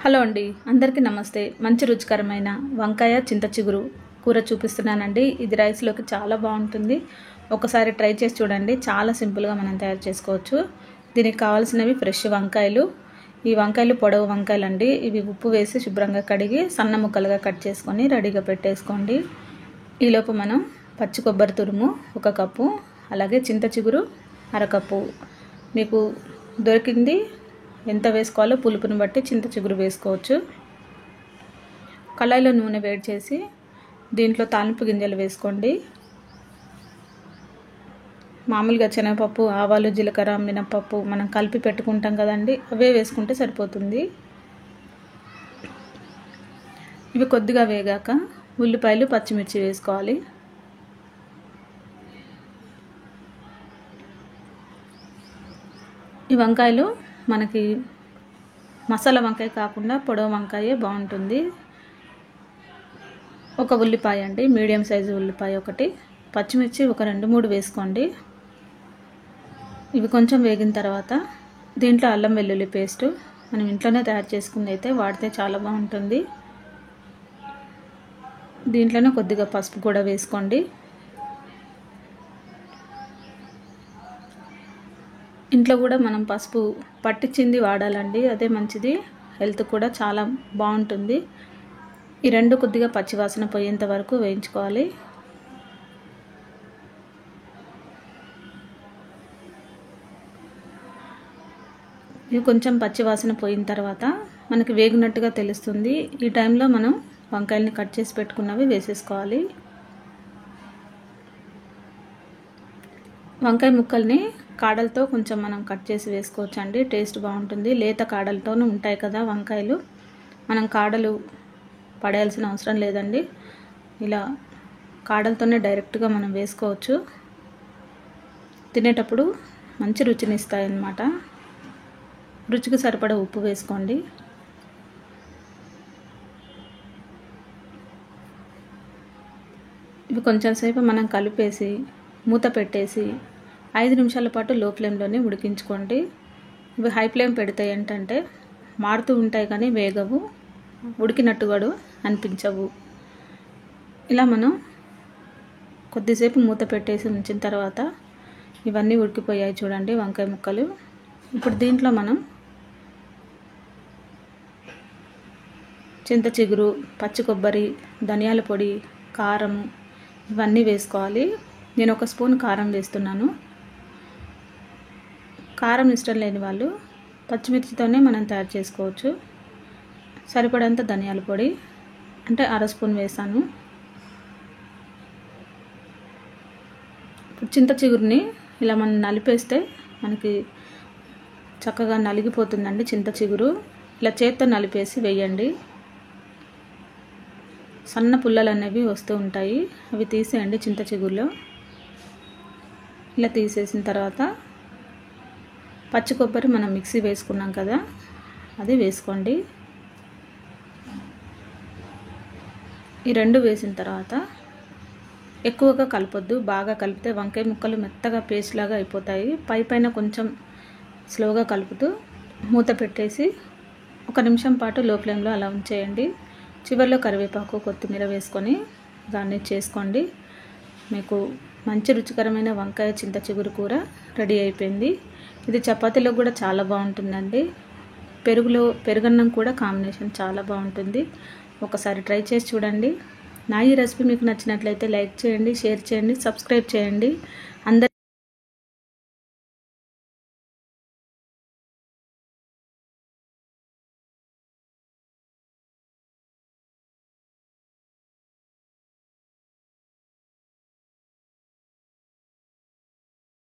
Hello అండి, అందరికీ నమస్తే. మంచి రుచికరమైన వంకాయ చింత చిగురు కూర చూపిస్తున్నానండి. ఇది రైస్లోకి చాలా బాగుంటుంది. ఒకసారి ట్రై చేసి చూడండి. చాలా సింపుల్గా మనం తయారు చేసుకోవచ్చు. దీనికి కావాల్సినవి ఫ్రెష్ వంకాయలు. ఈ వంకాయలు పొడవు వంకాయలు అండి. ఇవి ఉప్పు వేసి శుభ్రంగా కడిగి సన్న ముక్కలుగా కట్ చేసుకొని రెడీగా పెట్టేసుకోండి. ఈలోపు మనం పచ్చి కొబ్బరి తురుము 1 కప్పు, అలాగే చింత చిగురు 1/2 కప్పు. మీకు దొరికింది ఎంత వేసుకోవాలో పులుపుని బట్టి చింత చిగురు వేసుకోవచ్చు. కళాయిలో నూనె వేడి చేసి దీంట్లో తాలింపు గింజలు వేసుకోండి. మామూలుగా శనగపప్పు, ఆవాలు, జీలకర్ర, మినపప్పు మనం కలిపి పెట్టుకుంటాం కదండి, అవే వేసుకుంటే సరిపోతుంది. ఇవి కొద్దిగా వేగాక ఉల్లిపాయలు, పచ్చిమిర్చి వేసుకోవాలి. ఈ వంకాయలు మనకి మసాలా వంకాయ కాకుండా పొడవు వంకాయ బాగుంటుంది. 1 ఉల్లిపాయ అండి, మీడియం సైజు ఉల్లిపాయ 1, పచ్చిమిర్చి 1 2 3 వేసుకోండి. ఇవి కొంచెం వేగిన తర్వాత దీంట్లో అల్లం వెల్లుల్లి పేస్టు మనం ఇంట్లోనే తయారు చేసుకుంది అయితే వాడితే చాలా బాగుంటుంది. దీంట్లోనే కొద్దిగా పసుపు కూడా వేసుకోండి. ఇంట్లో కూడా మనం పసుపు పట్టించింది వాడాలండి, అదే మంచిది. హెల్త్ కూడా చాలా బాగుంటుంది. ఈ రెండు కొద్దిగా పచ్చివాసన పోయేంత వరకు వేయించుకోవాలి. ఇవి కొంచెం పచ్చివాసన పోయిన తర్వాత మనకి వేగినట్టుగా తెలుస్తుంది. ఈ టైంలో మనం వంకాయల్ని కట్ చేసి పెట్టుకున్నవి వేసేసుకోవాలి. వంకాయ ముక్కల్ని కాడలతో కొంచెం మనం కట్ చేసి వేసుకోవచ్చు అండి, టేస్ట్ బాగుంటుంది. లేత కాడలతోనూ ఉంటాయి కదా వంకాయలు, మనం కాడలు పడేయాల్సిన అవసరం లేదండి. ఇలా కాడలతోనే డైరెక్ట్గా మనం వేసుకోవచ్చు. తినేటప్పుడు మంచి రుచిని ఇస్తాయి అన్నమాట. రుచికి సరిపడా ఉప్పు వేసుకోండి. ఇవి కొంచెం సేపు మనం కలిపేసి మూత పెట్టేసి 5 నిమిషాల పాటు లో ఫ్లేమ్లోనే ఉడికించుకోండి. ఇవి హై ఫ్లేమ్ పెడితే ఏంటంటే మారుతూ ఉంటాయి కానీ వేగవు, ఉడికినట్టు కూడా అనిపించవు. ఇలా మనం కొద్దిసేపు మూత పెట్టేసి ఉంచిన తర్వాత ఇవన్నీ ఉడికిపోయాయి చూడండి వంకాయ ముక్కలు. ఇప్పుడు దీంట్లో మనం చింత చిగురు, పచ్చి కొబ్బరి, ధనియాల పొడి, కారము ఇవన్నీ వేసుకోవాలి. నేను 1 స్పూన్ కారం వేస్తున్నాను. కారం ఇష్టం లేని వాళ్ళు పచ్చిమిర్చితోనే మనం తయారు చేసుకోవచ్చు. సరిపడంత ధనియాల పొడి అంటే 1/2 స్పూన్ వేసాను. ఇప్పుడు చింత చిగురుని ఇలా మనం నలిపేస్తే మనకి చక్కగా నలిగిపోతుందండి చింత చిగురు. ఇలా చేత్తో నలిపేసి వేయండి. సన్న పుల్లలు అనేవి వస్తూ ఉంటాయి, అవి తీసేయండి చింత చిగురులో. ఇలా తీసేసిన తర్వాత పచ్చి కొబ్బరి మనం మిక్సీ వేసుకున్నాం కదా, అది వేసుకోండి. ఈ రెండు వేసిన తర్వాత ఎక్కువగా కలపొద్దు, బాగా కలిపితే వంకాయ ముక్కలు మెత్తగా పేస్ట్ లాగా అయిపోతాయి. పైన కొంచెం స్లోగా కలుపుతూ మూత పెట్టేసి 1 నిమిషం పాటు లో ఫ్లేమ్లో అలా ఉంచేయండి. చివరిలో కరివేపాకు, కొత్తిమీర వేసుకొని గార్నిష్ చేసుకోండి. మీకు మంచి రుచికరమైన వంకాయ చింత చిగురు కూర రెడీ అయిపోయింది. ఇది చపాతీలో కూడా చాలా బాగుంటుందండి. పెరుగన్నం కూడా కాంబినేషన్ చాలా బాగుంటుంది. ఒకసారి ట్రై చేసి చూడండి. నా ఈ రెసిపీ మీకు నచ్చినట్లయితే లైక్ చేయండి, షేర్ చేయండి, సబ్స్క్రైబ్ చేయండి.